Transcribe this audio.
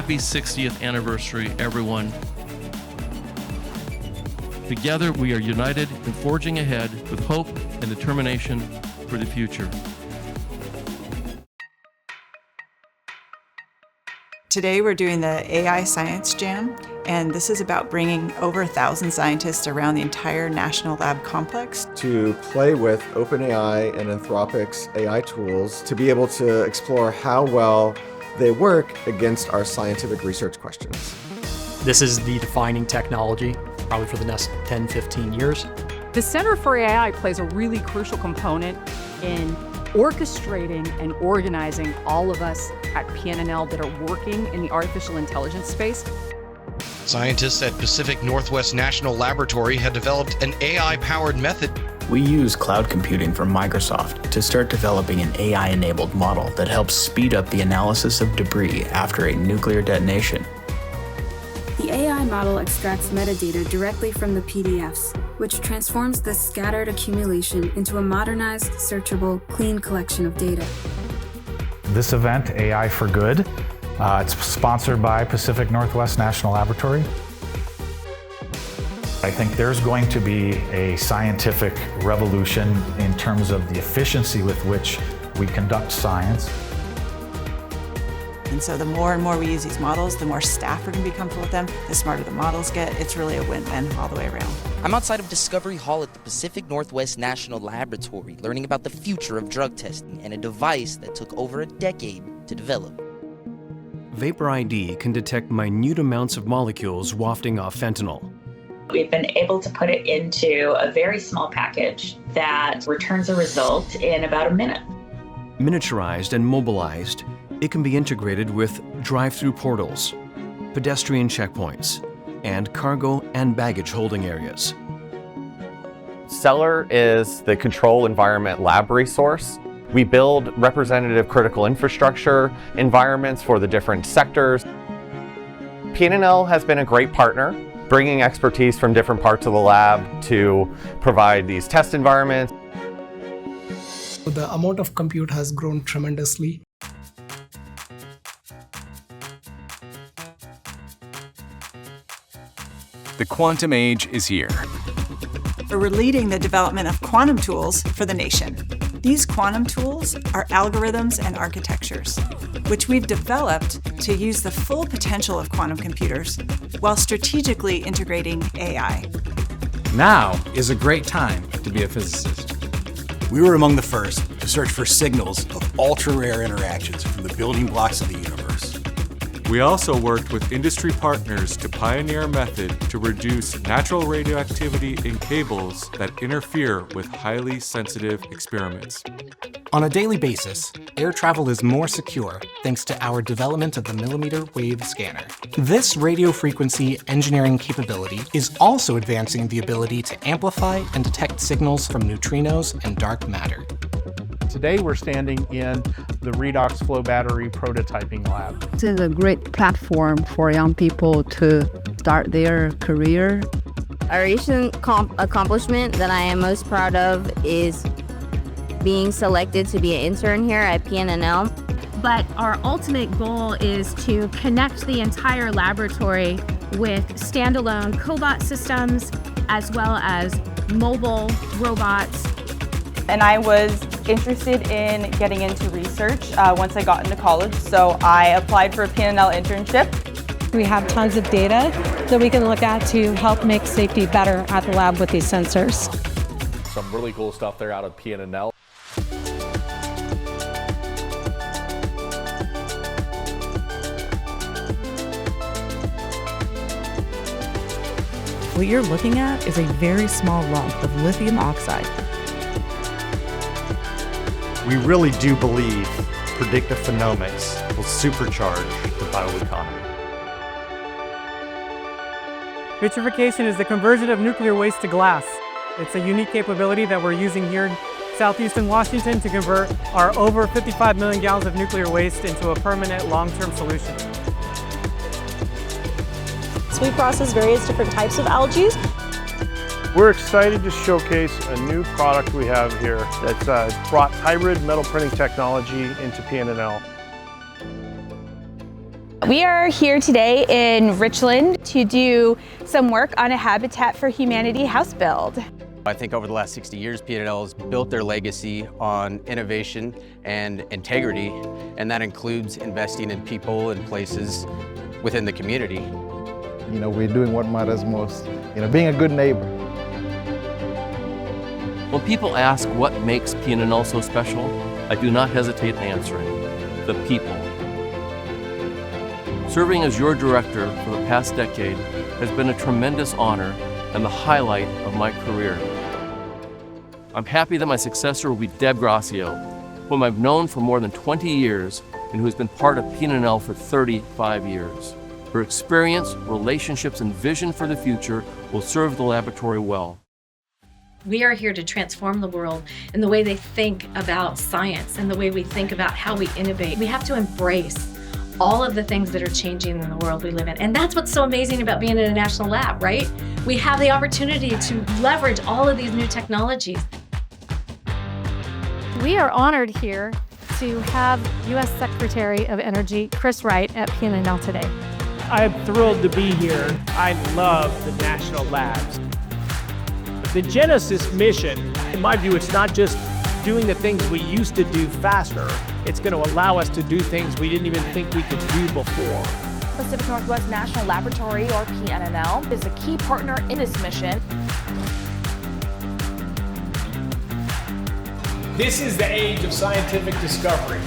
Happy 60th anniversary, everyone. Together, we are united in forging ahead with hope and determination for the future. Today we're doing the AI Science Jam, and this is about bringing over 1,000 scientists around the entire National Lab complex to play with OpenAI and Anthropic's AI tools to be able to explore how well they work against our scientific research questions. This is the defining technology, probably for the next 10, 15 years. The Center for AI plays a really crucial component in orchestrating and organizing all of us at PNNL that are working in the artificial intelligence space. Scientists at Pacific Northwest National Laboratory have developed an AI-powered method. We use cloud computing from Microsoft to start developing an AI-enabled model that helps speed up the analysis of debris after a nuclear detonation. The AI model extracts metadata directly from the PDFs, which transforms the scattered accumulation into a modernized, searchable, clean collection of data. This event, AI for Good, it's sponsored by Pacific Northwest National Laboratory. I think there's going to be a scientific revolution in terms of the efficiency with which we conduct science. And so the more and more we use these models, the more staff are going to be comfortable with them, the smarter the models get. It's really a win-win all the way around. I'm outside of Discovery Hall at the Pacific Northwest National Laboratory, learning about the future of drug testing and a device that took over a decade to develop. Vapor ID can detect minute amounts of molecules wafting off fentanyl. We've been able to put it into a very small package that returns a result in about a minute. Miniaturized and mobilized, it can be integrated with drive-through portals, pedestrian checkpoints, and cargo and baggage holding areas. Stellar is the control environment lab resource. We build representative critical infrastructure environments for the different sectors. PNNL has been a great partner, bringing expertise from different parts of the lab to provide these test environments. The amount of compute has grown tremendously. The quantum age is here. We're leading the development of quantum tools for the nation. These quantum tools are algorithms and architectures, which we've developed to use the full potential of quantum computers while strategically integrating AI. Now is a great time to be a physicist. We were among the first to search for signals of ultra-rare interactions from the building blocks of the universe. We also worked with industry partners to pioneer a method to reduce natural radioactivity in cables that interfere with highly sensitive experiments. On a daily basis, air travel is more secure thanks to our development of the millimeter wave scanner. This radio frequency engineering capability is also advancing the ability to amplify and detect signals from neutrinos and dark matter. Today we're standing in the redox flow battery prototyping lab. This is a great platform for young people to start their career. A recent accomplishment that I am most proud of is being selected to be an intern here at PNNL. But our ultimate goal is to connect the entire laboratory with standalone cobot systems as well as mobile robots. And I was interested in getting into research once I got into college, so I applied for a PNNL internship. We have tons of data that we can look at to help make safety better at the lab with these sensors. Some really cool stuff there out of PNNL. What you're looking at is a very small lump of lithium oxide. We really do believe predictive phenomics will supercharge the bioeconomy. Vitrification is the conversion of nuclear waste to glass. It's a unique capability that we're using here in southeastern Washington to convert our over 55 million gallons of nuclear waste into a permanent long-term solution. So we process various different types of algae. We're excited to showcase a new product we have here that's brought hybrid metal printing technology into PNNL. We are here today in Richland to do some work on a Habitat for Humanity house build. I think over the last 60 years, P&L has built their legacy on innovation and integrity, and that includes investing in people and places within the community. You know, we're doing what matters most, being a good neighbor. When people ask what makes P&L so special, I do not hesitate answering: the people. Serving as your director for the past decade has been a tremendous honor and the highlight of my career. I'm happy that my successor will be Deb Gracio, whom I've known for more than 20 years and who has been part of P&L for 35 years. Her experience, relationships, and vision for the future will serve the laboratory well. We are here to transform the world in the way they think about science and the way we think about how we innovate. We have to embrace all of the things that are changing in the world we live in. And that's what's so amazing about being in a national lab, right? We have the opportunity to leverage all of these new technologies. We are honored here to have U.S. Secretary of Energy Chris Wright at P&L today. I'm thrilled to be here. I love the national labs. The Genesis mission, in my view, it's not just doing the things we used to do faster. It's going to allow us to do things we didn't even think we could do before. Pacific Northwest National Laboratory, or PNNL, is a key partner in this mission. This is the age of scientific discovery.